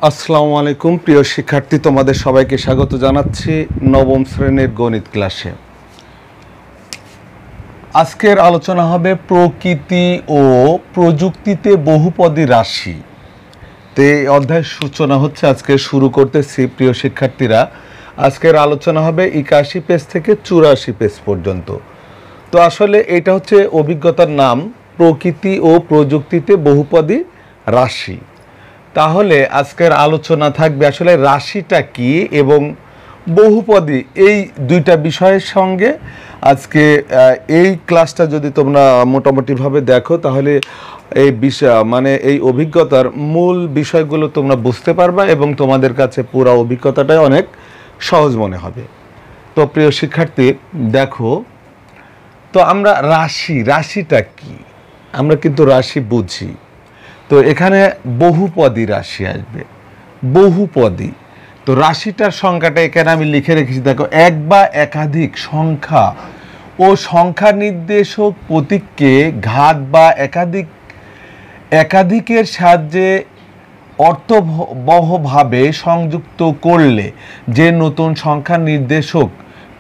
আসসালামু আলাইকুম প্রিয় শিক্ষার্থী, তোমাদের সবাইকে স্বাগত জানাচ্ছি নবম শ্রেণীর গণিত ক্লাসে। আজকের আলোচনা হবে প্রকৃতি ও প্রযুক্তিতে বহুপদী রাশি। তো এই অধ্যায়ের সূচনা হচ্ছে, আজকে শুরু করতেছি প্রিয় শিক্ষার্থীরা। আজকের আলোচনা হবে 81 পেজ থেকে 84 পেজ পর্যন্ত। তো আসলে এটা হচ্ছে অভিজ্ঞতার নাম, প্রকৃতি ও প্রযুক্তিতে বহুপদী রাশি। তাহলে আজকের আলোচনা থাকবে আসলে রাশিটা কি এবং বহুপদী, এই দুইটা বিষয়ের সঙ্গে আজকে এই ক্লাসটা যদি তোমরা মোটামুটিভাবে দেখো তাহলে এই বিষয় এই অভিজ্ঞতার মূল বিষয়গুলো তোমরা বুঝতে পারবা এবং তোমাদের কাছে পুরো অভিজ্ঞতাটাই অনেক সহজ মনে হবে। তো প্রিয় শিক্ষার্থী দেখো, তো আমরা রাশিটা কি, আমরা কিন্তু রাশি বুঝি। তো এখানে বহুপদী রাশি আসবে, বহুপদী। তো রাশিটার সংখ্যাটা এখানে আমি লিখে রেখেছি, দেখো এক বা একাধিক সংখ্যা ও সংখ্যা নির্দেশক প্রতীককে ঘাত বা একাধিকের সাহায্যে অর্থবহভাবে সংযুক্ত করলে যে নতুন সংখ্যা নির্দেশক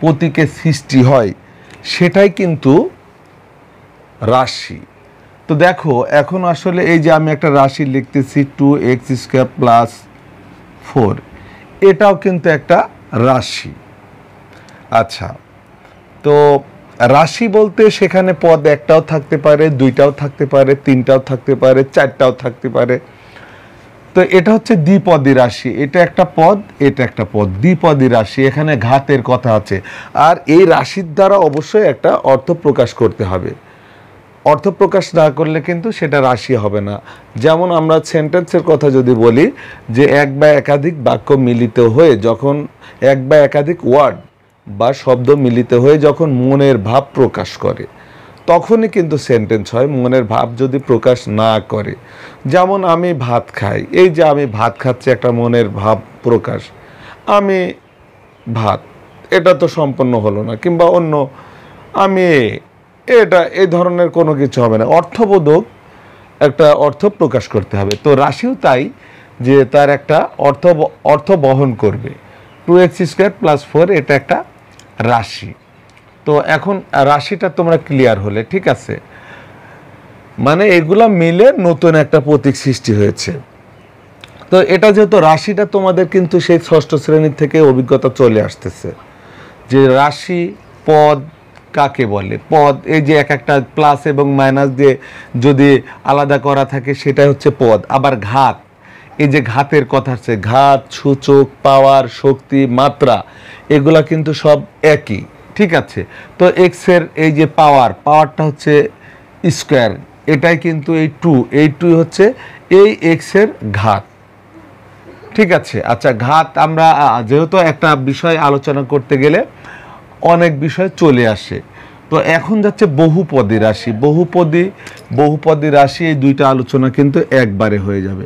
প্রতীকের সৃষ্টি হয় সেটাই কিন্তু রাশি। তো দেখো এখন আসলে এই যে আমি একটা রাশি লিখতেছি 2x² + 4, এটাও কিন্তু একটা রাশি। আচ্ছা, তো রাশি বলতে সেখানে পদ একটাও থাকতে পারে, দুইটাও থাকতে পারে, তিনটাও থাকতে পারে, চারটাও থাকতে পারে। তো এটা হচ্ছে দ্বিপদী রাশি, এটা একটা পদ, এটা একটা পদ, দ্বিপদী রাশি। এখানে ঘাতের কথা আছে, আর এই রাশির দ্বারা অবশ্যই একটা অর্থ প্রকাশ করতে হবে। অর্থ প্রকাশ না করলে কিন্তু সেটা রাশি হবে না। যেমন আমরা সেন্টেন্সের কথা যদি বলি যে এক বা একাধিক বাক্য মিলিত হয়ে যখন এক বা একাধিক ওয়ার্ড বা শব্দ মিলিত হয়ে যখন মনের ভাব প্রকাশ করে তখনই কিন্তু সেন্টেন্স হয়। মনের ভাব যদি প্রকাশ না করে, যেমন আমি ভাত খাই, এই যে আমি ভাত খাচ্ছি, একটা মনের ভাব প্রকাশ, আমি ভাত, এটা তো সম্পন্ন হলো না। কিংবা অন্য আমি এটা, এই ধরনের কোনো কিছু হবে না, অর্থবোধক একটা অর্থ প্রকাশ করতে হবে। তো রাশিও তাই, যে তার একটা অর্থ বহন করবে। 2x² + 4 এটা একটা রাশি। তো এখন রাশিটা তোমরা ক্লিয়ার হলে, ঠিক আছে, মানে এগুলা মিলে নতুন একটা প্রতীক সৃষ্টি হয়েছে। তো এটা যেহেতু রাশিটা তোমাদের কিন্তু সেই 6ষ্ঠ শ্রেণী থেকে অভিজ্ঞতা চলে আসতেছে যে রাশি পদ কাকে বলে। পদ এই যে এক একটা প্লাস এবং মাইনাস দিয়ে যদি আলাদা করা থাকে সেটা হচ্ছে পদ। আবার ঘাত, এই যে ঘাতের কথা আছে, ঘাত, সূচক, পাওয়ার, শক্তি, মাত্রা, এগুলা কিন্তু সব একই, ঠিক আছে। তো এক্সের এই যে পাওয়ারটা হচ্ছে স্কোয়ার, এটাই কিন্তু এই টু হচ্ছে এই এক্সের ঘাত, ঠিক আছে। আচ্ছা, ঘাত আমরা যেহেতু একটা বিষয় আলোচনা করতে গেলে অনেক বিষয় চলে আসে। তো এখন যাচ্ছে বহুপদী রাশি। বহুপদী রাশি, এই দুইটা আলোচনা কিন্তু একবারে হয়ে যাবে।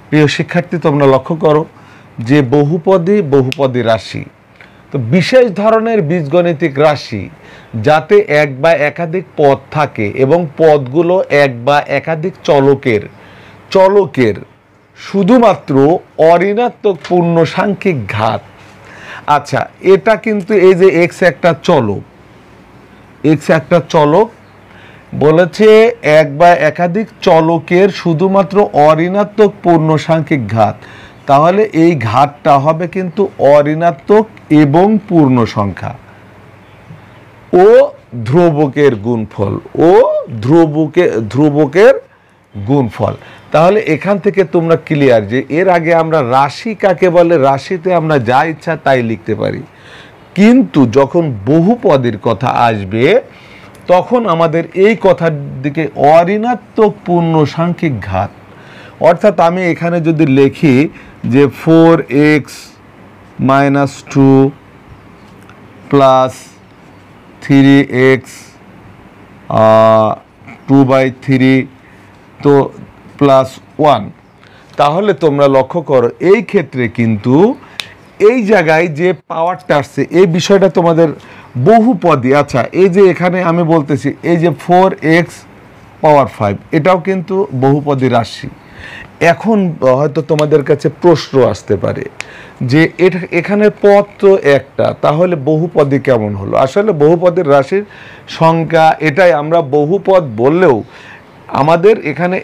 প্রিয় শিক্ষার্থী, তোমরা লক্ষ্য করো যে বহুপদী রাশি তো বিশেষ ধরনের বীজগণিতিক রাশি যাতে এক বা একাধিক পদ থাকে এবং পদগুলো এক বা একাধিক চলকের শুধুমাত্র অঋণাত্মক পূর্ণসাংখ্যিক ঘাত। আচ্ছা, এটা কিন্তু এই যে এক্স একটা চলক বলেছে, এক বা একাধিক চলকের শুধুমাত্র অঋণাত্মক পূর্ণসাংখ্যিক ঘাত, তাহলে এই ঘাতটা হবে কিন্তু অঋণাত্মক এবং পূর্ণ সংখ্যা ও ধ্রুবকের গুণফল। তাহলে এখান থেকে তোমরা ক্লিয়ার যে এর আগে আমরা রাশি কাকে বলে, রাশিতে আমরা যা ইচ্ছা তাই লিখতে পারি, কিন্তু যখন বহুপদীর কথা আসবে তখন আমাদের এই কথার দিকে অঋণাত্মক পূর্ণসাংখ্যিক ঘাত। অর্থাৎ আমি এখানে যদি লিখি যে 4x - 2 + 3x 2/3 তো +1, তাহলে তোমরা লক্ষ্য করো এই ক্ষেত্রে কিন্তু এই জায়গায় যে পাওয়ারটা আসছে এই বিষয়টা তোমাদের বহুপদী। আচ্ছা, এই যে এখানে আমি বলতেছি এই যে 4x⁵ এটাও কিন্তু বহুপদী রাশি। এখন হয়তো তোমাদের কাছে প্রশ্ন আসতে পারে যে এখানে পদ তো একটা, তাহলে বহুপদী কেমন হলো? আসলে বহুপদীর রাশির সংখ্যা এটাই, আমরা বহুপদ বললেও আমাদের এখানে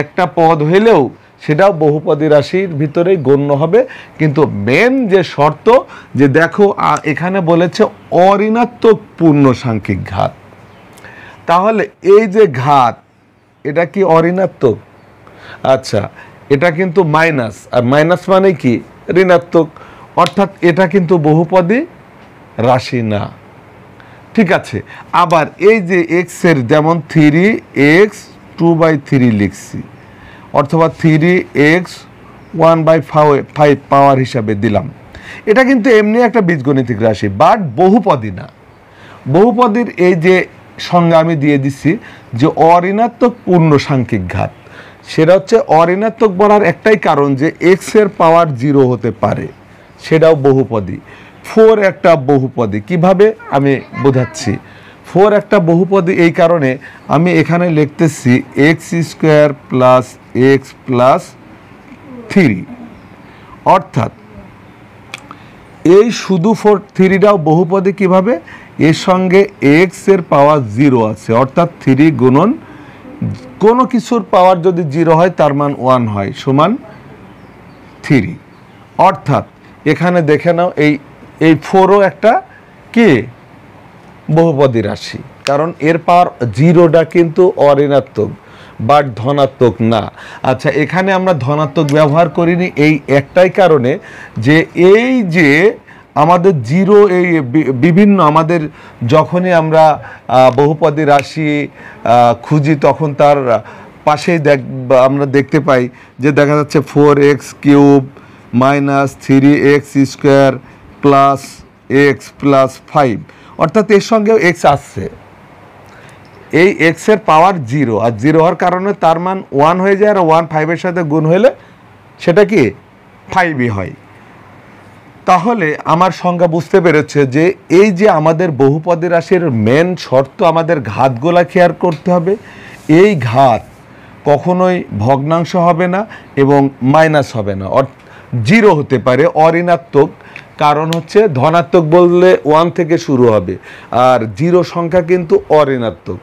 একটা পদ হইলেও সেটাও বহুপদী রাশির ভিতরেই গণ্য হবে। কিন্তু মেন যে শর্ত, যে দেখো এখানে বলেছে অঋণাত্মক পূর্ণ সাংখ্যিক ঘাত। তাহলে এই যে ঘাত, এটা কি অঋণাত্মক? আচ্ছা, এটা কিন্তু মাইনাস, আর মাইনাস মানে কি? ঋণাত্মক। অর্থাৎ এটা কিন্তু বহুপদী রাশি না। ঠিক আছে, আবার এই যে এক্স এর যেমন 3x 2/3 লিখছি, অথবা 3x 1/5 পাওয়ার হিসাবে দিলাম, এটা কিন্তু এমনি একটা বীজগণিতিক রাশি, বাট বহুপদী না। বহুপদীর এই যে সংজ্ঞা আমি দিয়ে দিচ্ছি যে অঋণাত্মক পূর্ণ সাংখ্যিক ঘাত, সেটা হচ্ছে অঋণাত্মক বলার একটাই কারণ যে এক্স এর পাওয়ার 0 হতে পারে, সেটাও বহুপদী। 4 একটা বহুপদী। কিভাবে আমি বোঝাচ্ছি? 4 একটা বহুপদী এই কারণে আমি এখানে লিখতেছি x² + x + 3, অর্থাৎ এই শুধু 3টাও বহুপদী। কিভাবে? এর সঙ্গে x এর পাওয়ার 0 আছে, অর্থাৎ 3 গুণন কোনো কিছুর পাওয়ার যদি 0 হয় তার মান 1 হয়, সমান 3। অর্থাৎ এখানে দেখে নাও এই 4ও একটা কি বহুপদী রাশি, কারণ এর পাওয়ার 0টা কিন্তু অঋণাত্মক বাট ধনাত্মক না। আচ্ছা, এখানে আমরা ধনাত্মক ব্যবহার করিনি এই একটাই কারণে যে এই যে আমাদের 0, এই বিভিন্ন আমাদের যখনই আমরা বহুপদী রাশি খুঁজি তখন তার পাশেই আমরা দেখতে পাই যে দেখা যাচ্ছে 4x³ - 3x² + x + 5, অর্থাৎ এর সঙ্গেও x আসছে। এই x এর পাওয়ার 0, আর 0 হওয়ার কারণে তার মান 1 হয়ে যায়, আর 1 5-এর সাথে গুণ হলে সেটা কি 5ই হয়। তাহলে আমার সংজ্ঞা বুঝতে পেরেছে যে এই যে আমাদের বহুপদী রাশির মেন শর্ত, আমাদের ঘাতগুলা খেয়াল করতে হবে। এই ঘাত কখনোই ভগ্নাংশ হবে না এবং মাইনাস হবে না, 0 হতে পারে। অঋণাত্মক কারণ হচ্ছে ধনাত্মক বললে 1 থেকে শুরু হবে, আর 0 সংখ্যা কিন্তু অঋণাত্মক।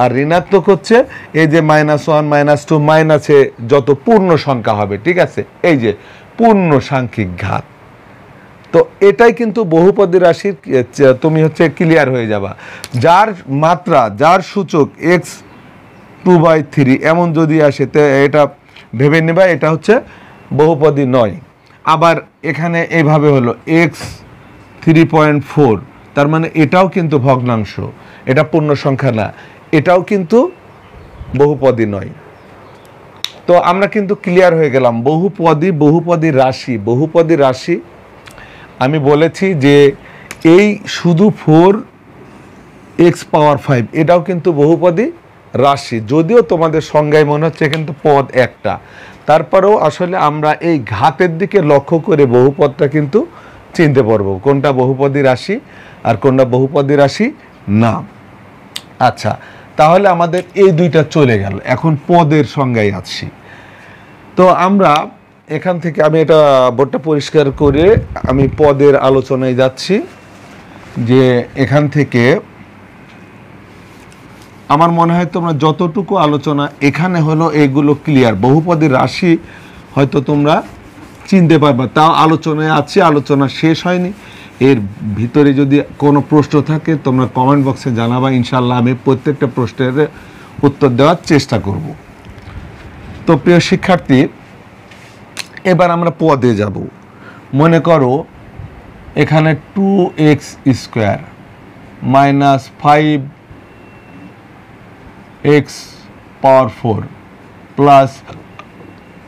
আর ঋণাত্মক হচ্ছে এই যে -1 -2 মাইনাসে যত পূর্ণ সংখ্যা হবে। ঠিক আছে, এই যে পূর্ণ সাংখ্যিক ঘাত। তো এটাই কিন্তু বহুপদী রাশির, তুমি হচ্ছে ক্লিয়ার হয়ে যাবা। যার মাত্রা, যার সূচক x 2/3 এমন যদি আসে, তো এটা ভেবে নেবা এটা হচ্ছে বহুপদী নয়। আবার এখানে এইভাবে হলো x 3.4, তার মানে এটাও কিন্তু ভগ্নাংশ, এটা পূর্ণ সংখ্যা না, এটাও কিন্তু বহুপদী নয়। তো আমরা কিন্তু ক্লিয়ার হয়ে গেলাম বহুপদী রাশি। আমি বলেছি যে এই শুধু 4x⁵ এটাও কিন্তু বহুপদী রাশি, যদিও তোমাদের সংজ্ঞায় মনে হচ্ছে কিন্তু পদ একটা, তারপরেও আসলে আমরা এই ঘাতের দিকে লক্ষ্য করে বহুপদটা কিন্তু চিনতে পারবো কোনটা বহুপদী রাশি আর কোনটা বহুপদী রাশি না। আচ্ছা, তাহলে আমাদের এই দুইটা চলে গেল, এখন পদের সংজ্ঞায় আসছি। তো আমরা এখান থেকে, আমি এটা বোর্ডটা পরিষ্কার করে আমি পদের আলোচনায় যাচ্ছি। যে এখান থেকে আমার মনে হয় তোমরা যতটুকু আলোচনা এখানে হলো এগুলো ক্লিয়ার। বহুপদী রাশি হয়তো তোমরা চিনতে পারবা, তাও আলোচনায় আছে, আলোচনা শেষ হয়নি। এর ভিতরে যদি কোনো প্রশ্ন থাকে তোমরা কমেন্ট বক্সে জানাবা, ইনশাল্লাহ আমি প্রত্যেকটা প্রশ্নের উত্তর দেওয়ার চেষ্টা করব। তো প্রিয় শিক্ষার্থী, এবার আমরা পদে যাব। মনে করো এখানে 2x² - 5x⁴ +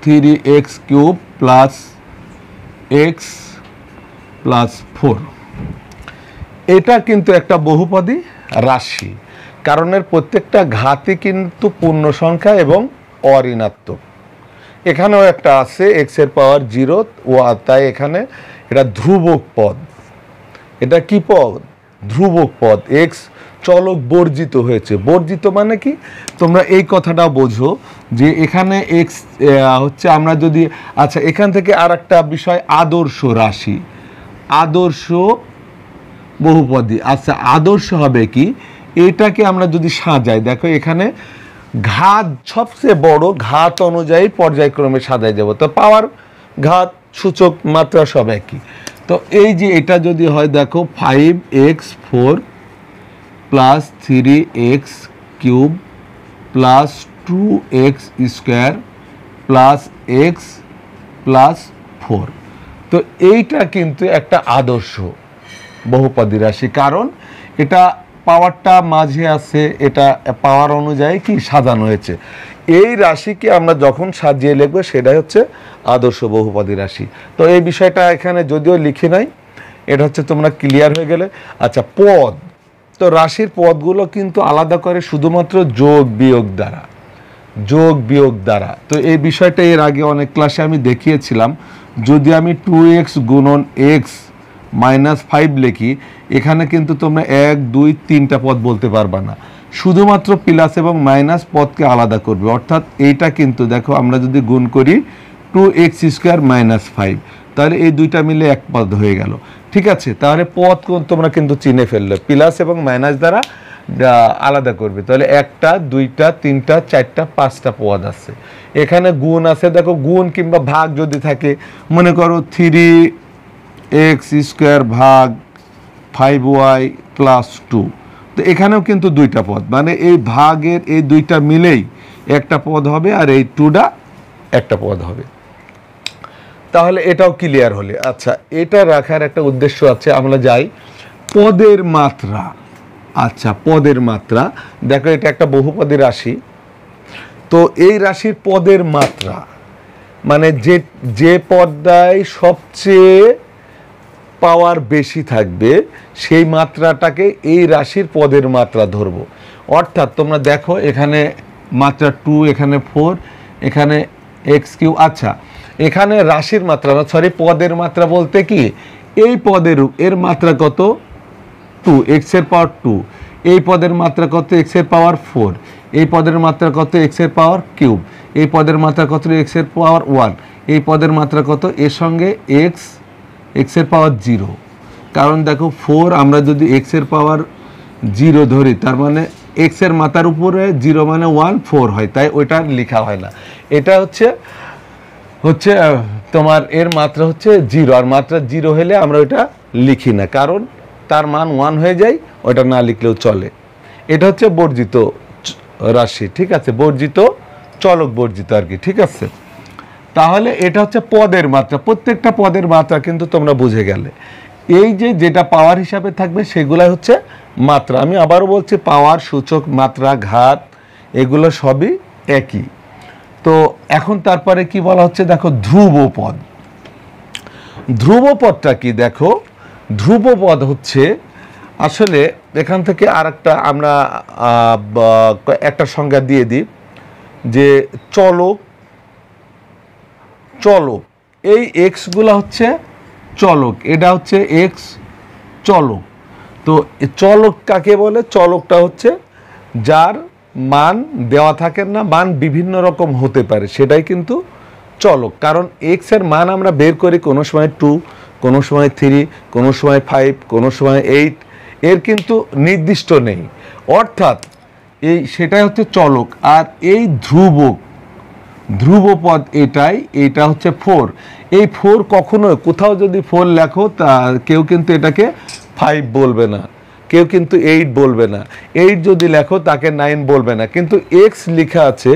3x³ + x + 4, এটা কিন্তু একটা বহুপদী রাশি, কারণ এর প্রত্যেকটা ঘাতই কিন্তু পূর্ণ সংখ্যা এবং অঋণাত্মক। এখানেও একটা আছে x এর পাওয়ার 0, তাই এখানে এটা ধ্রুবক পদ। এটা কি পদ? ধ্রুবক পদ। x চলক বর্জিত হয়েছে। বর্জিত মানে কি, তোমরা এই কথাটা বোঝো যে এখানে এক্স হচ্ছে আমরা যদি, আচ্ছা এখান থেকে আর একটা বিষয়, আদর্শ রাশি, আদর্শ বহুপদী। আচ্ছা আদর্শ হবে কি, এটাকে আমরা যদি সাজাই, দেখো এখানে ঘাত সবচেয়ে বড়, ঘাত অনুযায়ী পর্যায়ক্রমে সাজাই যাব, তো পাওয়ার, ঘাত, সূচক, মাত্রা সব একই। তো এই যে এটা যদি হয়, দেখো 5x4 plus 3x cube plus 2x square plus x plus 4, তো এইটা কিন্তু একটা আদর্শ বহুপদী রাশি, কারণ এটা পাওয়ারটা মাঝে আছে, এটা পাওয়ার অনুযায়ী কি সাজানো হয়েছে। এই রাশিকে আমরা যখন সাজিয়ে লিখবো সেটাই হচ্ছে আদর্শ বহুপদী রাশি। তো এই বিষয়টা এখানে যদিও লিখি নাই, এটা হচ্ছে তোমরা ক্লিয়ার হয়ে গেলে। আচ্ছা পদ, তো রাশির পদগুলো কিন্তু আলাদা করে শুধুমাত্র যোগ বিয়োগ দ্বারা, যোগ বিয়োগ দ্বারা। তো এই বিষয়টা এর আগে অনেক ক্লাসে আমি দেখিয়েছিলাম। যদি আমি 2x গুণন x মাইনাস 5 লিখি, এখানে কিন্তু তোমরা 1 2 3টা পদ বলতে পারবা না, শুধুমাত্র প্লাস এবং মাইনাস পদকে আলাদা করবে। অর্থাৎ এইটা কিন্তু দেখো আমরা যদি গুণ করি 2x স্কোয়ার মাইনাস 5, তাহলে এই দুইটা মিলে এক পদ হয়ে গেল। ঠিক আছে, তাহলে পদ তোমরা কিন্তু চিনে ফেললে, প্লাস এবং মাইনাস দ্বারা আলাদা করবে। তাহলে 1টা 2টা 3টা 4টা 5টা পদ আছে। এখানে গুণ আছে, দেখো গুণ কিংবা ভাগ যদি থাকে, মনে করো 3x স্কোয়ার ভাগ 5y প্লাস 2, তো এখানেও কিন্তু দুইটা পদ, মানে এই ভাগের এই দুইটা মিলেই একটা পদ হবে, আর এই 2টা একটা পদ হবে। তাহলে এটাও ক্লিয়ার হলে, আচ্ছা এটা রাখার একটা উদ্দেশ্য আছে। আমরা যাই পদের মাত্রা। আচ্ছা পদের মাত্রা, দেখো এটা একটা বহুপদী রাশি, তো এই রাশির পদের মাত্রা মানে যে পদটায় সবচেয়ে পাওয়ার বেশি থাকবে সেই মাত্রাটাকে এই রাশির পদের মাত্রা ধরবো। অর্থাৎ তোমরা দেখো এখানে মাত্রা 2, এখানে 4, এখানে x3। আচ্ছা এখানে রাশির মাত্রা না, সরি পদের মাত্রা বলতে কি, এই পদের এর মাত্রা কত 2, x এর পাওয়ার 2, এই পদের মাত্রা কত x এর পাওয়ার 4, এই পদের মাত্রা কত x এর পাওয়ার কিউব, এই পদের মাত্রা কত x এর পাওয়ার 1, এই পদের মাত্রা কত, এর সঙ্গে x এর পাওয়ার 0। কারণ দেখো 4 আমরা যদি x এর পাওয়ার 0 ধরি, তার মানে x এর মাথার উপরে 0 মানে 1, 4 হয়, তাই ওইটা লেখা হয় না। এটা হচ্ছে তোমার এর মাত্রা হচ্ছে 0, আর মাত্রা 0 হলে আমরা ওইটা লিখি না, কারণ তার মান 1 হয়ে যায়, ওইটা না লিখলেও চলে। এটা হচ্ছে বর্জিত রাশি, ঠিক আছে, বর্জিত চলক বর্জিত আর কি, ঠিক আছে। তাহলে এটা হচ্ছে পদের মাত্রা, প্রত্যেকটা পদের মাত্রা কিন্তু তোমরা বুঝে গেলে। এই যে যেটা পাওয়ার হিসাবে থাকবে সেগুলাই হচ্ছে মাত্রা। আমি আবারও বলছি, পাওয়ার, সূচক, মাত্রা, ঘাত এগুলো সবই একই। তো এখন তারপরে কি বলা হচ্ছে, দেখো ধ্রুবপদ। ধ্রুবপদটা কি, দেখো ধ্রুবপদ হচ্ছে আসলে এখান থেকে আর একটা আমরা একটা সংজ্ঞা দিয়ে দিই, যে চলক, চলক এই এক্সগুলো হচ্ছে চলক, এটা হচ্ছে এক্স চলক। তো চলক কাকে বলে, চলকটা হচ্ছে যার মান দেওয়া থাকে না, মান বিভিন্ন রকম হতে পারে, সেটাই কিন্তু চলক। কারণ এক্স এর মান আমরা বের করি কোনো সময় 2, কোনো সময় 3, কোনো সময় 5, কোনো সময় 8, এর কিন্তু নির্দিষ্ট নেই। অর্থাৎ সেটাই হচ্ছে চলক। আর এই ধ্রুবপদ এটা হচ্ছে 4। এই 4 কখনো কোথাও যদি 4 লেখো, তা কেউ কিন্তু এটাকে 5 বলবে না, কেউ কিন্তু 8 বলবে না। 8 যদি লেখো তাকে 9 বলবে না, কিন্তু এক্স লেখা আছে,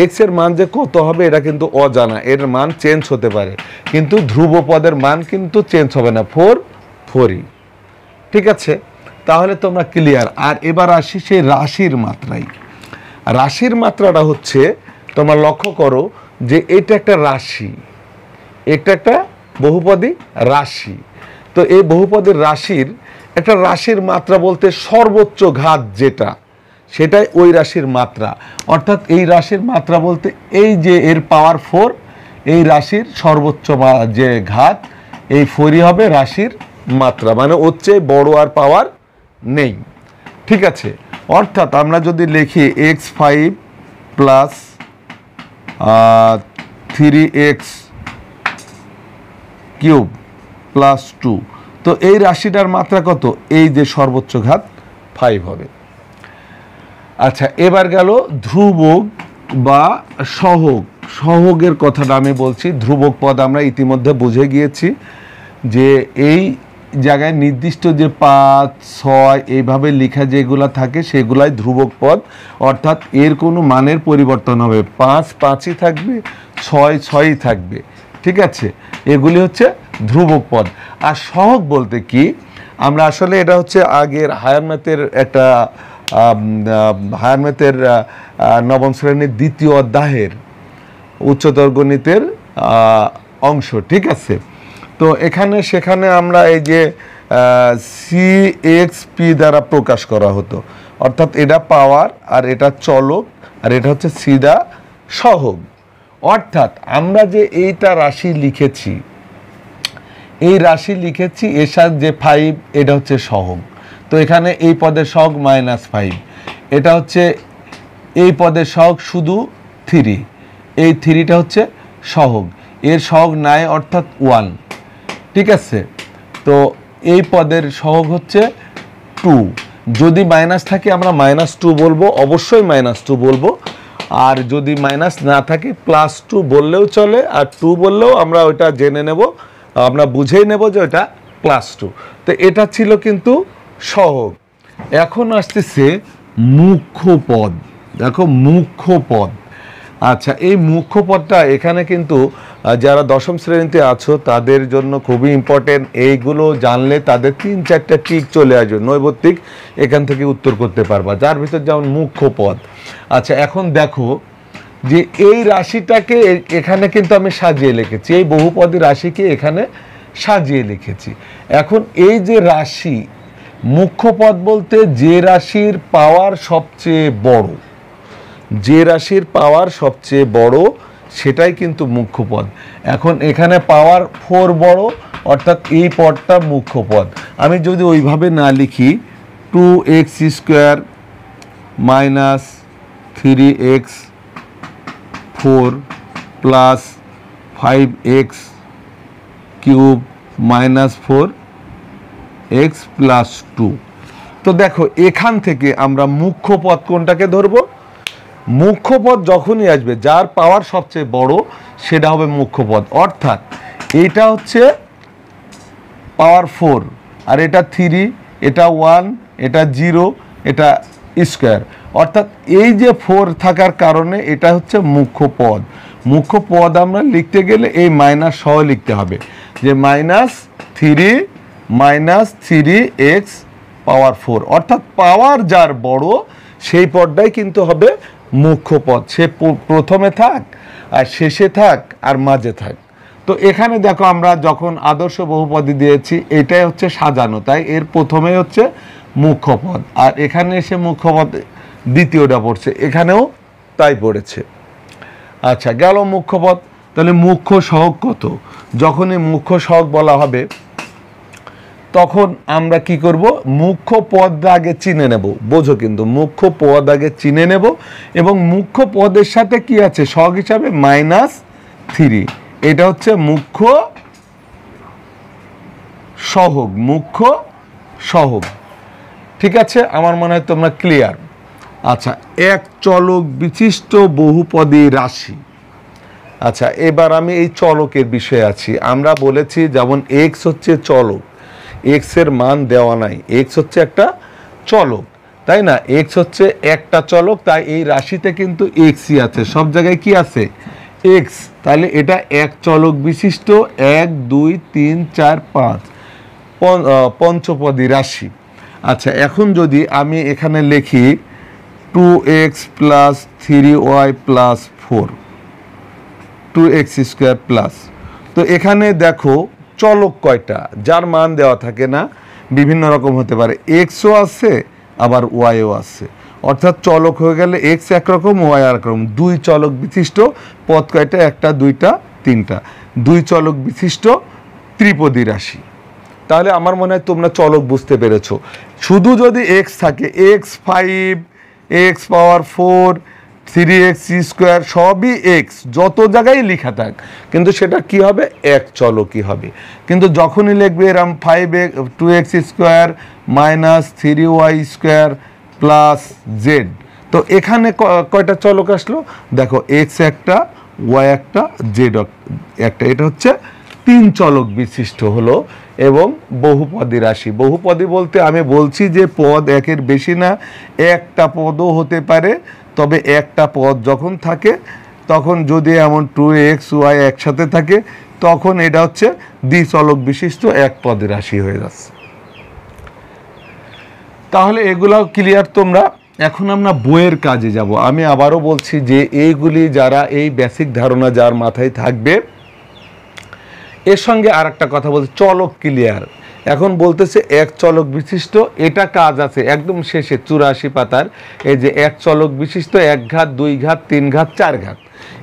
এক্স এর মান যে কত হবে এটা কিন্তু অজানা, এর মান চেঞ্জ হতে পারে, কিন্তু ধ্রুবপদের মান কিন্তু চেঞ্জ হবে না, 4ই। ঠিক আছে, তাহলে তোমরা ক্লিয়ার। আর এবার আসি সেই রাশির মাত্রায়। রাশির মাত্রাটা হচ্ছে, তোমরা লক্ষ্য করো যে এটা একটা রাশি, এটা একটা বহুপদী রাশি। তো এই বহুপদীর রাশির একটা রাশির মাত্রা বলতে সর্বোচ্চ ঘাত যেটা, সেটাই ওই রাশির মাত্রা। অর্থাৎ এই রাশির মাত্রা বলতে এই যে এর পাওয়ার 4, এই রাশির সর্বোচ্চ যে ঘাত, এই 4ই হবে রাশির মাত্রা, মানে ওর চেয়ে বড় আর পাওয়ার নেই। ঠিক আছে, অর্থাৎ আমরা যদি লিখি x5 plus 3x cube plus 2, তো এই রাশিটার মাত্রা কত? এই যে সর্বোচ্চ ঘাত 5 হবে। আচ্ছা, এবার গেল ধ্রুবক বা সহগ। সহগের কথাটা আমি বলছি। ধ্রুবক পদ আমরা ইতিমধ্যে বুঝে গিয়েছি যে এই জায়গায় নির্দিষ্ট যে 5, 6 এইভাবে লেখা যেগুলো থাকে সেগুলাই ধ্রুবক পদ, অর্থাৎ এর কোনো মানের পরিবর্তন হবে। 5 5ই থাকবে, 6 6ই থাকবে। ঠিক আছে, এগুলি হচ্ছে ধ্রুবক পদ। আর সহগ বলতে কি, আমরা আসলে এটা হচ্ছে আগের হায়ার ম্যাথের একটা হায়ার ম্যাথের নবম শ্রেণীর দ্বিতীয় অধ্যায়ের উচ্চতর গণিতের অংশ। ঠিক আছে, তো এখানে সেখানে আমরা এই যে CXP দ্বারা প্রকাশ করা হতো, অর্থাৎ এটা পাওয়ার আর এটা চলক আর এটা হচ্ছে সিধা সহগ। অর্থাৎ আমরা যে এইটা রাশি লিখেছি, এই রাশি লিখেছি এর সাথে যে 5 এটা হচ্ছে সহগ। তো এখানে এই পদের সহগ -5, এটা হচ্ছে এই পদের সহগ শুধু 3, এই 3টা হচ্ছে সহগ, এর সহগ নাই অর্থাৎ 1। ঠিক আছে, তো এই পদের সহগ হচ্ছে 2। যদি মাইনাস থাকে আমরা -2 বলবো, অবশ্যই -2 বলবো। আর যদি মাইনাস না থাকে +2 বললেও চলে, আর 2 বললেও আমরা ওইটা জেনে নেব, আমরা বুঝেই নেব যে ওটা +2। তো এটা ছিল কিন্তু সহগ। এখন আসতেছে মুখ্য পদ। দেখো মুখ্য পদ। আচ্ছা, এই মুখ্য পদটা এখানে কিন্তু যারা দশম শ্রেণীতে আছো তাদের জন্য খুবই ইম্পর্টেন্ট। এইগুলো জানলে তাদের 3-4টা ট্রিক চলে আসবে, নৈবত্তিক এখান থেকে উত্তর করতে পারবা, যার ভিতর যেমন মুখ্য পদ। আচ্ছা, এখন দেখো যে এই রাশিটাকে এখানে কিন্তু আমি সাজিয়ে লিখেছি, এই বহুপদী রাশিকে এখানে সাজিয়ে লিখেছি। এখন এই যে রাশি, মুখ্য পদ বলতে যে রাশির পাওয়ার সবচেয়ে বড়, যে রাশির পাওয়ার সবচেয়ে বড় সেটাই কিন্তু মুখ্য পদ। এখন এখানে পাওয়ার 4 বড়, অর্থাৎ এই পদটা মুখ্য পদ। আমি যদি ওইভাবে না লিখি 2x² minus 3x4 plus 5x cube minus 4x plus 2, তো দেখো এখান থেকে আমরা মুখ্য পদ কোনটাকে ধরবো? মুখ্য পদ যখনই আসবে যার পাওয়ার সবচেয়ে বড় সেটা হবে মুখ্য পদ। অর্থাৎ এটা হচ্ছে পাওয়ার 4, আর এটা 3, এটা 1, এটা 0, এটা স্কোয়ার। অর্থাৎ এই যে 4 থাকার কারণে এটা হচ্ছে মুখ্য পদ। মুখ্য পদ আমরা লিখতে গেলে এই মাইনাস সহ লিখতে হবে, যে -3x পাওয়ার 4, অর্থাৎ পাওয়ার যার বড় সেই পদটাই কিন্তু হবে মুখ্য পদ। সে প্রথমে থাক আর শেষে থাক আর মাঝে থাক। তো এখানে দেখো আমরা যখন আদর্শ বহুপদী দিয়েছি এটাই হচ্ছে সাজানো, তাই এর প্রথমে হচ্ছে মুখ্য পদ, আর এখানে এসে মুখ্য পদ দ্বিতীয়টা পড়ছে, এখানেও তাই পড়েছে। আচ্ছা, গেল মুখ্য পদ। তাহলে মুখ্য সহগ কত? যখনই মুখ্য সহগ বলা হবে তখন আমরা কি করব? মুখ্য পদ আগে চিনে নেব। বোঝো কিন্তু মুখ্য পদ আগে চিনে নেব, এবং মুখ্য পদের সাথে কি আছে সহগ হিসাবে -3, এটা হচ্ছে মুখ্য সহগ। মুখ্য সহগ, ঠিক আছে? আমার মনে হয় তোমরা ক্লিয়ার। আচ্ছা, এক চলক বিশিষ্ট বহুপদী রাশি। আচ্ছা, এবার আমি এই চলকের বিষয়ে আছি। আমরা বলেছি যেমন এক্স হচ্ছে চলক, এক্স এর মান দেওয়া নাই, এক্স হচ্ছে একটা চলক, তাই না? এক্স হচ্ছে একটা চলক, তাই এই রাশিতে কিন্তু এক্সই আছে, সব জায়গায় কি আছে? এক্স। তাহলে এটা এক চলক বিশিষ্ট 1 2 3 4 5 পঞ্চপদী রাশি। আচ্ছা, এখন যদি আমি এখানে লিখি 2x plus 3y plus 4, 2x² plus, তো এখানে দেখো চলক কয়টা যার মান দেওয়া থাকে না, বিভিন্ন রকম হতে পারে, এক্সও আছে আবার ওয়াইও আছে, অর্থাৎ চলক হয়ে গেলে এক্স একরকম ওয়াই একরকম। 2 চলক বিশিষ্ট পদ কয়টা? 1 2 3টা, 2 চলক বিশিষ্ট ত্রিপদী রাশি। তাহলে আমার মনে হয় তোমরা চলক বুঝতে পেরেছো। শুধু যদি এক্স থাকে, x5, x⁴, 3x² সবই এক্স, যত জায়গায় লেখা থাক, কিন্তু সেটা কি হবে, এক চলকই হবে। কিন্তু যখনই লিখবে এরম 2x² - 3y² + z, তো এখানে কয়টা চলক আসলো দেখো, এক্স একটা, ওয়াই একটা, জেড একটা, এটা হচ্ছে 3 চলক বিশিষ্ট হলো এবং বহুপদী রাশি। বহুপদী বলতে আমি বলছি যে পদ একের বেশি না, একটা পদও হতে পারে, তবে একটা পদ যখন থাকে তখন যদি এমন 2xy একসাথে থাকে তখন এটা হচ্ছে দ্বিচলক বিশিষ্ট এক পদী রাশি হয়ে যাচ্ছে। তাহলে এগুলো ক্লিয়ার তোমরা। এখন আমরা বইয়ের কাজে যাব। আমি আবারও বলছি যে এইগুলি যারা, এই বেসিক ধারণা যার মাথায় থাকবে, এর সঙ্গে আর একটা কথা বলছে, চলক ক্লিয়ার। এখন বলতেছে এক চলক বিশিষ্ট, এটা কাজ আছে একদম শেষে 84 পাতার, এই যে এক চলক বিশিষ্ট 1 ঘাত, 2 ঘাত, 3 ঘাত, 4 ঘাত,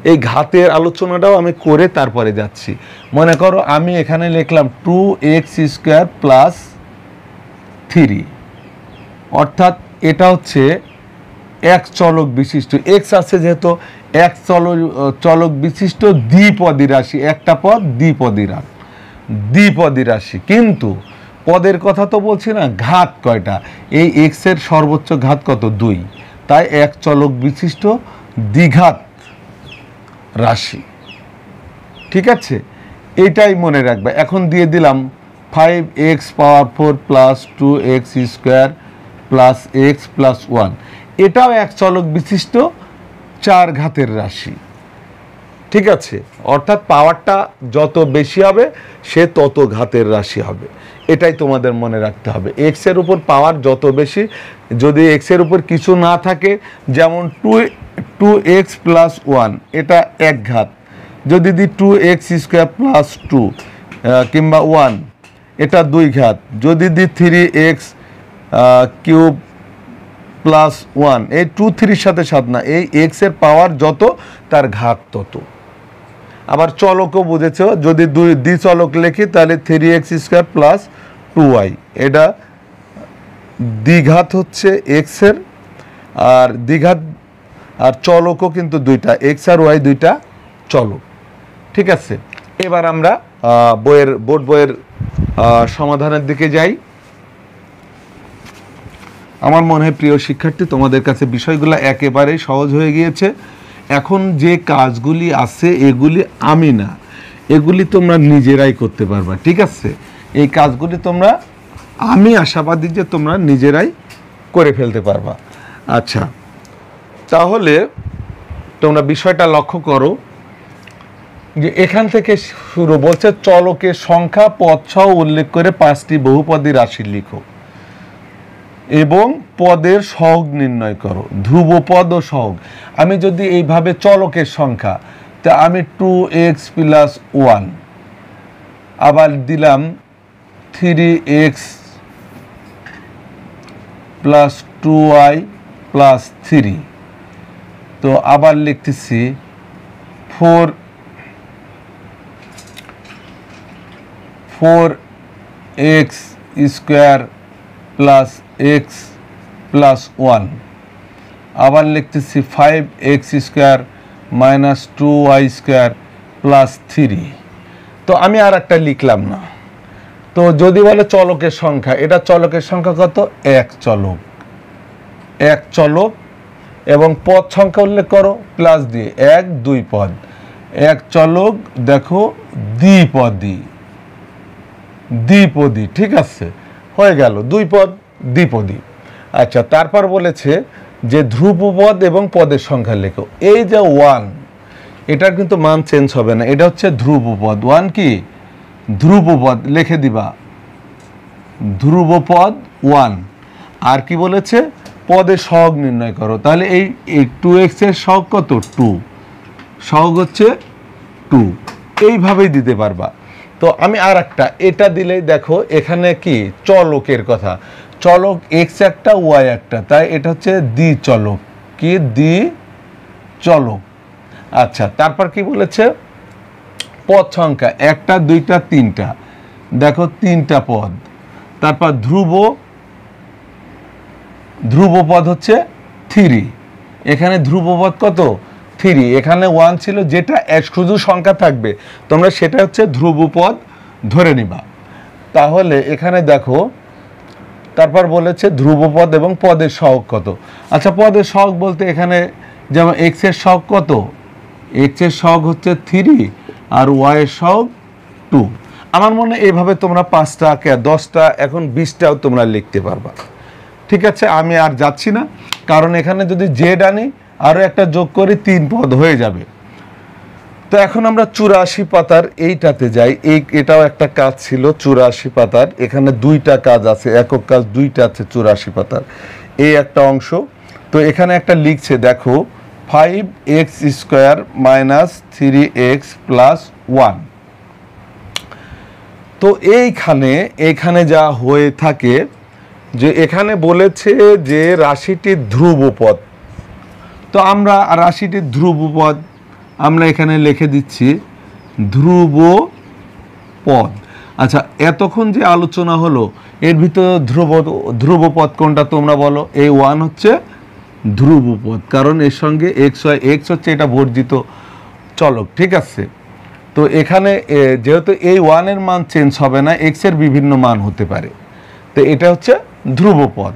এই ঘাতের আলোচনাটাও আমি করে তারপরে যাচ্ছি। মনে করো আমি এখানে লিখলাম 2x² + 3, অর্থাৎ এটা হচ্ছে এক চলক বিশিষ্ট, এক্স আছে যেহেতু, এক চলক বিশিষ্ট দ্বিপদী রাশি, একটা পদ দ্বিপদী রাশি। কিন্তু পদের কথা তো বলছি না, ঘাত কয়টা, এই এক্স এর সর্বোচ্চ ঘাত কত, 2, তাই এক চলক বিশিষ্ট দ্বিঘাত রাশি। ঠিক আছে, এটাই মনে রাখবে। এখন দিয়ে দিলাম 5x⁴ + 2x² + x + 1, এটাও এক চলক বিশিষ্ট 4 ঘাতের রাশি। ঠিক আছে, অর্থাৎ পাওয়ারটা যত বেশি হবে সে তত ঘাতের রাশি হবে, এটাই তোমাদের মনে রাখতে হবে। এক্স এর উপর পাওয়ার যত বেশি, যদি এক্স এর উপর কিছু না থাকে, যেমন 2x + 1 এটা 1 ঘাত, যদি দিই 2x² + 2 কিংবা 1 এটা 2 ঘাত, যদি দিই 3x³ + 1, এই 2 3 সাথে 7 না, এই এক্স এর পাওয়ার যত তার ঘাত তত। আবার চলকও বুঝেছো, যদি দ্বিচলক লিখি তাহলে 3x² + 2y, এটা দ্বিঘাত হচ্ছে এক্স এর, আর দ্বিঘাত আর চলকও কিন্তু দুইটা, এক্স আর ওয়াই দুইটা চলক। ঠিক আছে, এবার আমরা বোর্ড বইয়ের সমাধানের দিকে যাই। আমার মনে হয় প্রিয় শিক্ষার্থী, তোমাদের কাছে বিষয়গুলো একেবারেই সহজ হয়ে গিয়েছে। এখন যে কাজগুলি আছে এগুলি আমি না, এগুলি তোমরা নিজেরাই করতে পারবা। ঠিক আছে, এই কাজগুলি তোমরা, আমি আশাবাদী যে তোমরা নিজেরাই করে ফেলতে পারবা। আচ্ছা, তাহলে তোমরা বিষয়টা লক্ষ্য করো যে এখান থেকে শুরু, বলছে চলকের সংখ্যা পদ সহ উল্লেখ করে 5টি বহুপদী রাশি লিখো এবং পদের সহগ নির্ণয় করো, ধ্রুবপদ ও সহগ। আমি যদি এইভাবে চলকের সংখ্যা, তা আমি 2x + 1, আবার দিলাম 3x + 2y + 3, তো আবার লিখতেছি 4x² + x + 1, আবার লিখতেছি 5x² - 2y² + 3। তো আমি আর একটা লিখলাম না। তো যদি বলে চলকের সংখ্যা, এটা চলকের সংখ্যা কত, এক চলক, এবং পদ সংখ্যা উল্লেখ করো প্লাস দিয়ে, 1 2 পদ, এক চলক, দেখো দ্বিপদী। ঠিক আছে, হয়ে গেল 2 পদ দ্বিপদী। আচ্ছা, তারপর বলেছে যে ধ্রুবপদ এবং পদের সংখ্যা লেখো। এই যে 1, এটার কিন্তু মান চেঞ্জ হবে না, এটা হচ্ছে ধ্রুবপদ। 1 কি ধ্রুবপদ, লিখে দিবা ধ্রুবপদ 1। আর কি বলেছে, পদের সহগ নির্ণয় করো। তাহলে এই 2x এর সহগ কত, 2, সহগ হচ্ছে 2, এইভাবেই দিতে পারবা। তো আমি আর একটা, এটা দিলেই দেখো এখানে কি চলকের কথা, চলক এক্স একটা ওয়াই একটা, তাই এটা হচ্ছে দ্বিচলক, কি দ্বিচলক। আচ্ছা, তারপর কি বলেছে, পদ সংখ্যা 1 2 3, দেখো 3টা পদ। তারপর ধ্রুব পদ হচ্ছে 3, এখানে ধ্রুব পদ কত 3, এখানে 1 ছিল, যেটা শুধু সংখ্যা থাকবে তোমরা সেটা হচ্ছে ধ্রুব পদ ধরে নিবা। তাহলে এখানে দেখো তারপর বলেছে ধ্রুবপদ এবং পদের সহগ কত। আচ্ছা, পদের সহগ বলতে এখানে যেমন এক্স এর সহগ কত, এক্স এর সহগ হচ্ছে 3 আর ওয়াই এর সহগ 2। আমার মনে এইভাবে তোমরা 5টা 10টা এখন 20টাও তোমরা লিখতে পারবা। ঠিক আছে, আমি আর যাচ্ছি না, কারণ এখানে যদি জেড আনি আরও একটা যোগ করি 3 পদ হয়ে যাবে। তো এখন আমরা 84 পাতার এইটাতে যাই। এটাও একটা কাজ ছিল 84 পাতার, এখানে 2টা কাজ আছে, একক কাজ 2টা আছে 84 পাতার, এই একটা অংশ। তো এখানে একটা লিখছে দেখো 5x² মাইনাস 3x প্লাস 1। তো এইখানে যা হয়ে থাকে যে এখানে বলেছে যে রাশিটির ধ্রুবপদ। তো আমরা রাশিটির ধ্রুবপদ আমরা এখানে লিখে দিচ্ছি ধ্রুবপদ। আচ্ছা, এতক্ষণ যে আলোচনা হলো এর ভিতরে ধ্রুবপদ কোনটা তোমরা বলো? এই 1 হচ্ছে ধ্রুবপদ, কারণ এর সঙ্গে এক্স হচ্ছে এটা বর্জিত চলক। ঠিক আছে, তো এখানে যেহেতু এই 1 এর মান চেঞ্জ হবে না, এক্স এর বিভিন্ন মান হতে পারে, তো এটা হচ্ছে ধ্রুবপদ।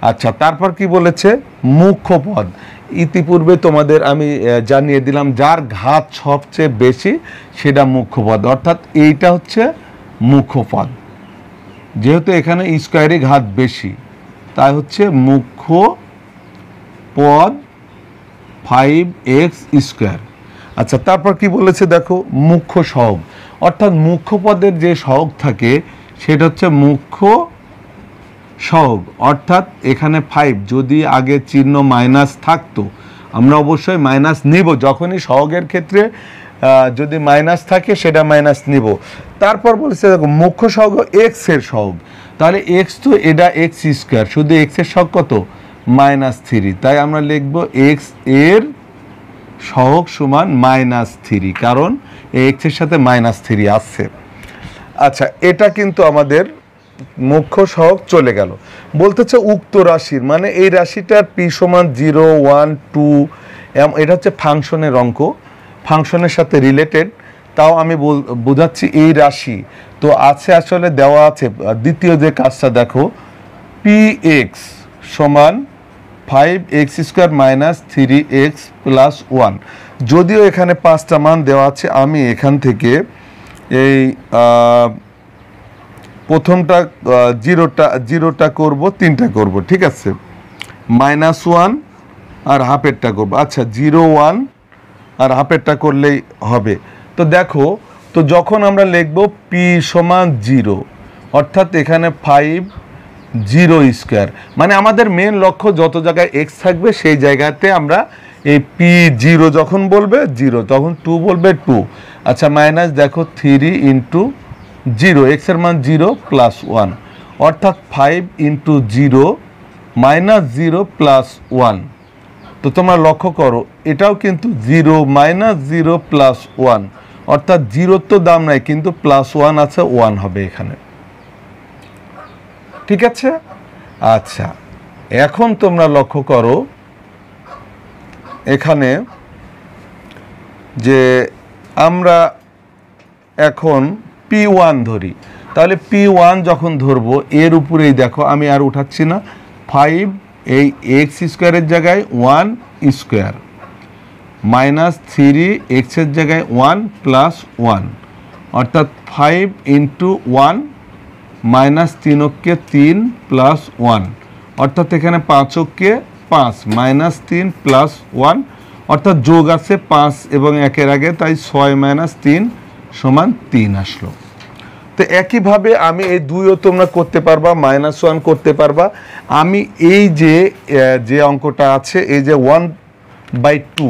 আচ্ছা, তারপর কি বলেছে? মুখ্য পদ। ইতিপূর্বে তোমাদের আমি জানিয়ে দিলাম যার ঘাত সবচেয়ে বেশি সেটা মুখ্য পদ, অর্থাৎ এইটা হচ্ছে মুখ্য পদ। যেহেতু এখানে স্কোয়ারের ঘাত বেশি তাই হচ্ছে মুখ্য পদ 5x²। আচ্ছা, তারপর কি বলেছে দেখো মুখ্য সহগ, অর্থাৎ মুখ্য পদের যে সহগ থাকে সেটা হচ্ছে মুখ্য সহগ। অর্থাৎ এখানে 5 যদি আগে চিহ্ন মাইনাস থাকতো আমরা অবশ্যই মাইনাস নিব, যখনই সহগের ক্ষেত্রে যদি মাইনাস থাকে সেটা মাইনাস নিব। তারপর বলেছে দেখো মুখ্য সহগ এক্স এর সহগ, তাহলে এক্স তো এটা x², শুধু এক্স এর সহগ কত -3, তাই আমরা লিখব এক্স এর সহগ সমান -3, কারণ এক্স এর সাথে -3 আসছে। আচ্ছা, এটা কিন্তু আমাদের মুখ্য সহগ চলে গেল। বলতেছে উক্ত রাশির, মানে এই রাশিটার p সমান 0, 1, 2, এটা হচ্ছে ফাংশনের অঙ্ক, ফাংশনের সাথে রিলেটেড। তাও আমি বোঝাচ্ছি এই রাশি তো আছে, আসলে দেওয়া আছে। দ্বিতীয় যে কাজটা দেখো px সমান 5x² মাইনাস 3x প্লাস 1। যদিও এখানে 5টা মান দেওয়া আছে, আমি এখান থেকে এই প্রথমটা জিরোটা করব, 3টা করব। ঠিক আছে, -1 আর হাফেরটা করব। আচ্ছা, 0, 1 আর হাফেরটা করলেই হবে। তো দেখো, তো যখন আমরা লিখব p সমান 0, অর্থাৎ এখানে 5 0², মানে আমাদের মেন লক্ষ্য যত জায়গায় x থাকবে সেই জায়গাতে আমরা এই p0 যখন বলবে 0, তখন 2 বলবে 2। আচ্ছা, মাইনাস দেখো 3 × 0, x এর মান 0 প্লাস 1, অর্থাৎ 5 × 0 -0 প্লাস 1। তো তোমরা লক্ষ্য করো এটাও কিন্তু 0 -0 প্লাস 1, অর্থাৎ 0 তো দাম নাই, কিন্তু প্লাস 1 আছে, 1 হবে এখানে। ঠিক আছে। আচ্ছা, এখন তোমরা লক্ষ্য করো এখানে যে আমরা এখন p1 ধরি, তাহলে p1 যখন ধরবো এর উপরেই দেখো আমি আর উঠাচ্ছি না, 5 এই x² এর জায়গায় 1² মাইনাস 3 x এর জায়গায় 1 প্লাস 1, অর্থাৎ 5 × 1 মাইনাস 3 3 প্লাস 1, অর্থাৎ এখানে 5 5 -3 প্লাস 1, অর্থাৎ যোগ আছে 5 এবং 1-এর আগে, তাই 6 - 3 সমান 3 আসলো। তো একইভাবে আমি এই 2ও তোমরা করতে পারবা, -1 করতে পারবা। আমি এই যে অঙ্কটা আছে এই যে 1/2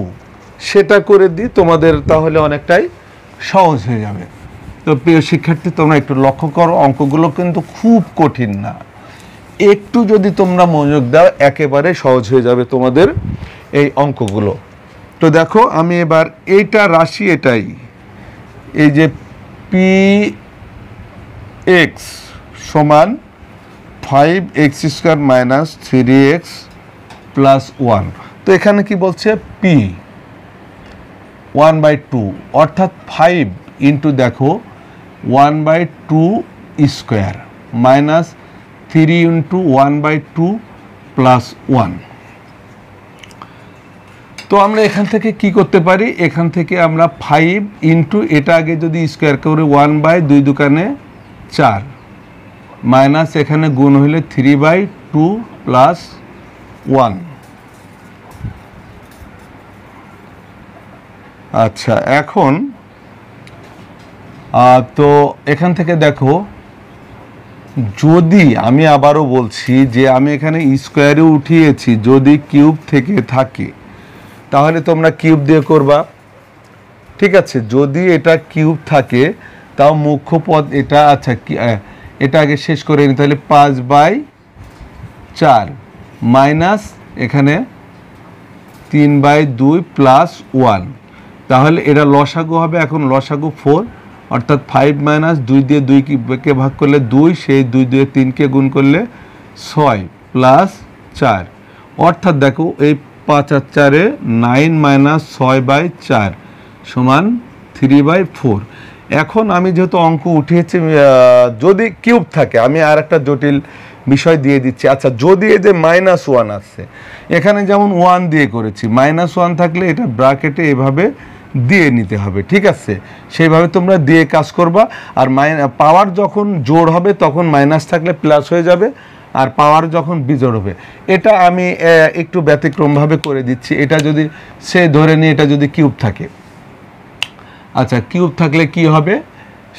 সেটা করে দিই তোমাদের, তাহলে অনেকটাই সহজ হয়ে যাবে। তো প্রিয় শিক্ষার্থী, তোমরা একটু লক্ষ্য করো, অঙ্কগুলো কিন্তু খুব কঠিন না, একটু যদি তোমরা মনোযোগ দাও একেবারে সহজ হয়ে যাবে তোমাদের এই অঙ্কগুলো। তো দেখো আমি এবার এইটা রাশি, এটাই এই যে এক্স সমান 5x square minus 3x plus 1। তো এখানে কি বলছে পি 1/2 অর্থাৎ 5 ইন্টু দেখো 1/2 স্কোয়ার মাইনাস 3 ইন্টু 1/2 প্লাস 1। তো আমরা এখান থেকে কি করতে পারি, এখান থেকে আমরা 5 ইন্টু এটা আগে যদি স্কোয়ার করে 1/2 দোকানে 4 মাইনাস এখানে গুণ হলে 3/2 প্লাস 1। আচ্ছা এখন তো এখান থেকে দেখো যদি আমি আবারও বলছি যে আমি এখানে স্কোয়ারে উঠিয়েছি, যদি কিউব থেকে থাকে তাহলে তোমরা কিউব দিয়ে করবা, ঠিক আছে। যদি এটা কিউব থাকে তাও মুখ্য পদ এটা, আচ্ছা এটা আগে শেষ করে নি, তাহলে 5/4 মাইনাস এখানে 3/2 প্লাস 1, তাহলে এটা লসাগু হবে। এখন লসাগু 4 অর্থাৎ 5 মাইনাস 2 দিয়ে 2কে ভাগ করলে 2, সেই 2 দিয়ে 3কে গুণ করলে 6 প্লাস 4 অর্থাৎ দেখো এই 5 আর 4 9 মাইনাস 6/4 সমান 3/4। এখন আমি যেহেতু অঙ্ক উঠিয়েছি, যদি কিউব থাকে, আমি আর একটা জটিল বিষয় দিয়ে দিচ্ছি। আচ্ছা যদি এই যে -1 আছে, এখানে যেমন 1 দিয়ে করেছি, -1 থাকলে এটা ব্র্যাকেটে এভাবে দিয়ে নিতে হবে, ঠিক আছে। সেইভাবে তোমরা দিয়ে কাজ করবা। আর পাওয়ার যখন জোড় হবে তখন মাইনাস থাকলে প্লাস হয়ে যাবে, আর পাওয়ার যখন বিজোড় হবে। এটা আমি একটু ব্যতিক্রমভাবে করে দিচ্ছি। এটা যদি সে ধরে নিই এটা যদি কিউব থাকে, আচ্ছা কিউব থাকলে কি হবে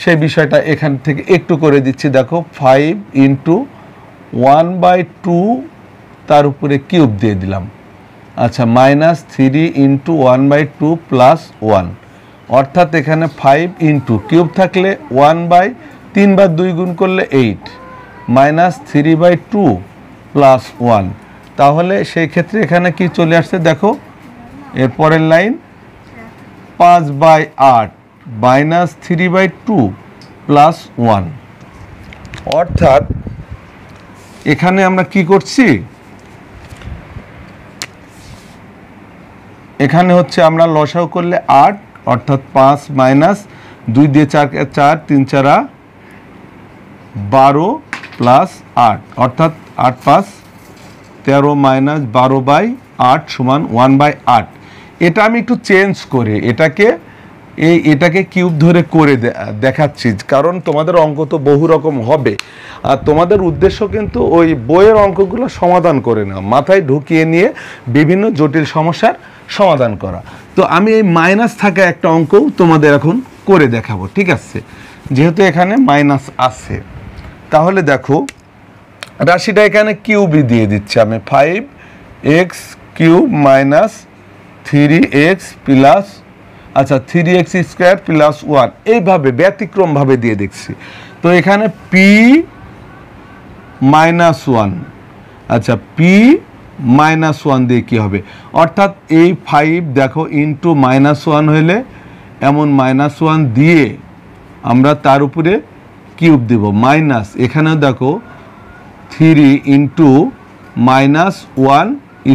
সেই বিষয়টা এখান থেকে একটু করে দিচ্ছি। দেখো 5 ইন্টু 1/2 তার উপরে কিউব দিয়ে দিলাম, আচ্ছা মাইনাস 3 ইন্টু 1/2 প্লাস 1 অর্থাৎ এখানে 5 ইন্টু কিউব থাকলে 1/3 বা 2 গুণ করলে 8 মাইনাস 3/2 প্লাস 1। তাহলে সেই ক্ষেত্রে এখানে কি চলে আসছে দেখো, এরপরের লাইন 5/8 মাইনাস 3/2 প্লাস 1 অর্থাৎ এখানে আমরা কি করছি, এখানে হচ্ছে আমরা লসাগু করলে 8 অর্থাৎ 5 মাইনাস 2 দিয়ে 4 3 4 12 প্লাস 8 অর্থাৎ 8 5 13 মাইনাস 12/8 সমান 1/8। এটা আমি একটু চেঞ্জ করে এটাকে কিউব ধরে করে দেখাচ্ছি, কারণ তোমাদের অঙ্ক তো বহু রকম হবে, আর তোমাদের উদ্দেশ্য কিন্তু ওই বইয়ের অঙ্কগুলো সমাধান করে না, মাথায় ঢুকিয়ে নিয়ে বিভিন্ন জটিল সমস্যার সমাধান করা। তো আমি এই মাইনাস থাকা একটা অঙ্কও তোমাদের এখন করে দেখাবো, ঠিক আছে। যেহেতু এখানে মাইনাস আছে, তাহলে দেখো রাশিটা এখানে কিউবই দিয়ে দিচ্ছি আমি, 5x cube minus 3x plus, আচ্ছা 3x স্কোয়ার প্লাস 1, এইভাবে ব্যতিক্রমভাবে দিয়ে দেখছি। তো এখানে p -1, আচ্ছা p -1 দিয়ে কী হবে, অর্থাৎ এই 5 দেখো ইন্টু -1 হলে এমন -1 দিয়ে আমরা তার উপরে কিউব দেব, মাইনাস এখানেও দেখো 3 ইন্টু -1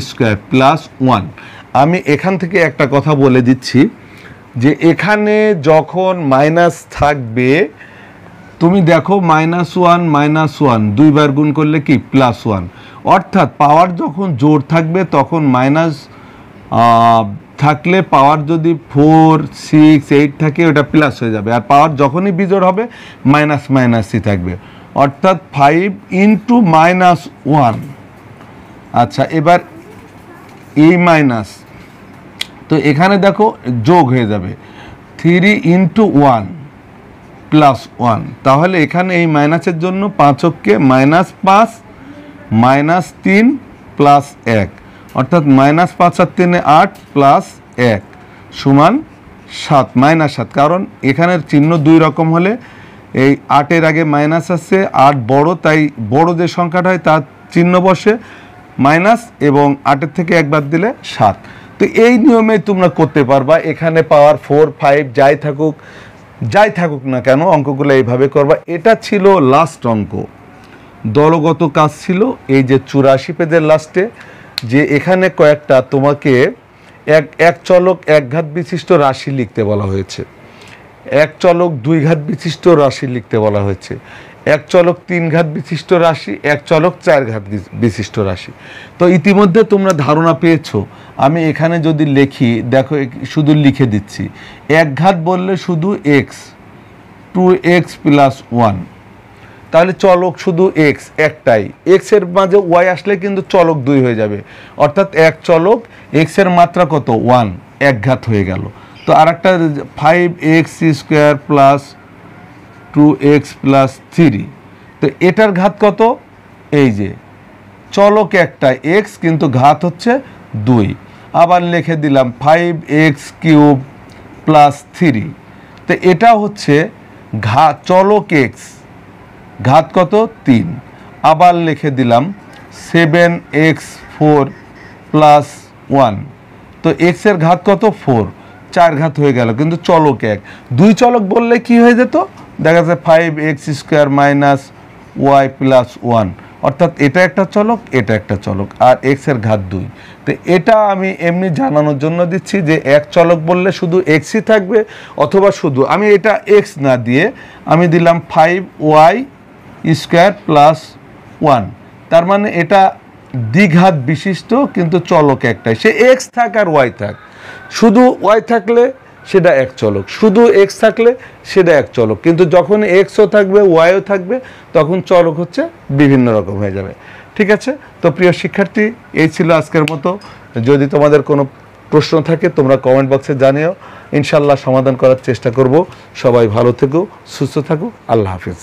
স্কোয়ার প্লাস 1। আমি এখান থেকে একটা কথা বলে দিচ্ছি যে এখানে যখন মাইনাস থাকবে তুমি দেখো -1 দুইবার গুণ করলে কি +1, অর্থাৎ পাওয়ার যখন জোড় থাকবে তখন মাইনাস থাকলে পাওয়ার যদি 4 6 8 থাকে ওটা প্লাস হয়ে যাবে, আর পাওয়ার যখনই বিজোড় হবে মাইনাসই থাকবে, অর্থাৎ 5 ইন্টু -1। আচ্ছা এবার এই মাইনাস, তো এখানে দেখো যোগ হয়ে যাবে 3 ইন্টু 1 প্লাস 1, তাহলে এখানে এই মাইনাসের জন্য 5কে -5 -3 প্লাস 1 অর্থাৎ -5 আর 3 8 প্লাস 1 সমান 7, -7। কারণ এখানের চিহ্ন দুই রকম হলে এই 8-এর আগে মাইনাস আছে, 8 বড়, তাই বড় যে সংখ্যাটা হয় তার চিহ্ন বসে মাইনাস, এবং 8-এর থেকে একবার দিলে 7। তো এই নিয়মে তোমরা করতে পারবা। এখানে পাওয়ার 4 5 যাই থাকুক যাই থাকুক না কেন অঙ্কগুলো এইভাবে করবা। এটা ছিল লাস্ট অঙ্ক, দলগত কাজ ছিল এই যে 84 পেজের লাস্টে, যে এখানে কয়েকটা তোমাকে এক চলক এক ঘাত বিশিষ্ট রাশি লিখতে বলা হয়েছে, এক চলক 2 ঘাত বিশিষ্ট রাশি লিখতে বলা হয়েছে, এক চলক 3 ঘাত বিশিষ্ট রাশি, এক চলক 4 ঘাত বিশিষ্ট রাশি। তো ইতিমধ্যে তোমরা ধারণা পেয়েছো। আমি এখানে যদি লিখি, দেখো শুধু লিখে দিচ্ছি, এক ঘাত বললে শুধু এক্স, 2x + 1, তাহলে চলক শুধু এক্স একটাই, এক্স এর মাঝে ওয়াই আসলে কিন্তু চলক 2 হয়ে যাবে, অর্থাৎ এক চলক এক্স এর মাত্রা কত 1, এক ঘাত হয়ে গেল। তো আর একটা 5x² + 2x + 3, তো এটার ঘাত কত, এই যে চলক একটা এক্স কিন্তু ঘাত হচ্ছে 2, আবার লিখে দিলাম 5x³ + 3, তো এটা হচ্ছে ঘাত চলক এক্স, ঘাত কত 3, আবার লিখে দিলাম 7x4 + 1, তো এক্স এর ঘাত কত 4, 4 ঘাত হয়ে গেল কিন্তু চলক এক। 2 চলক বললে কি হয়ে যেত, দেখা যায় 5x² - y + 1, অর্থাৎ এটা একটা চলক, এটা একটা চলক, আর এক্স এর ঘাত 2। তো এটা আমি এমনি জানানোর জন্য দিচ্ছি যে এক চলক বললে শুধু এক্সই থাকবে, অথবা শুধু আমি এটা এক্স না দিয়ে আমি দিলাম 5y² + 1, তার মানে এটা দ্বিঘাত বিশিষ্ট কিন্তু চলক একটাই, সে এক্স থাক আর ওয়াই থাক, শুধু ওয়াই থাকলে সেটা এক চলক, শুধু এক্স থাকলে সেটা এক চলক, কিন্তু যখন এক্সও থাকবে ওয়াইও থাকবে তখন চলক হচ্ছে বিভিন্ন রকম হয়ে যাবে। ঠিক আছে, তো প্রিয় শিক্ষার্থী, এই ছিল আজকের মতো। যদি তোমাদের কোনো প্রশ্ন থাকে তোমরা কমেন্ট বক্সে জানিও, ইনশাল্লাহ সমাধান করার চেষ্টা করব। সবাই ভালো থেকো, সুস্থ থাকো, আল্লাহ হাফিজ।